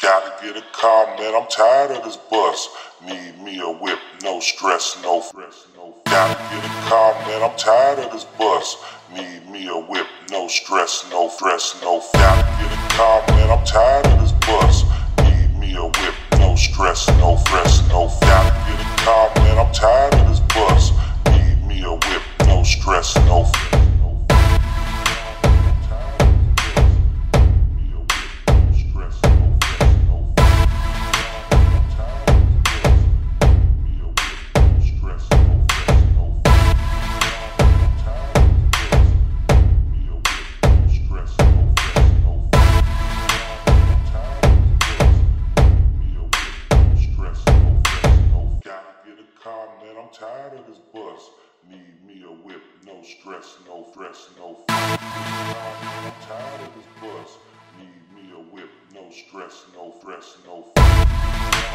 Gotta get a car, man, I'm tired of this bus. Need me a whip, no stress, no stress, no. Gotta get a car, man, I'm tired of this bus. Need me a whip, no stress, no stress, no. Gotta get a car, man, I'm tired of this bus. Need me a whip, no stress, no stress, no. Gotta get a car, man, I'm tired of this bus. Need me a whip, no stress, no. Man, I'm tired of this bus. Need me a whip, no stress, no stress, no. I'm tired of this bus. Need me a whip, no stress, no stress, no.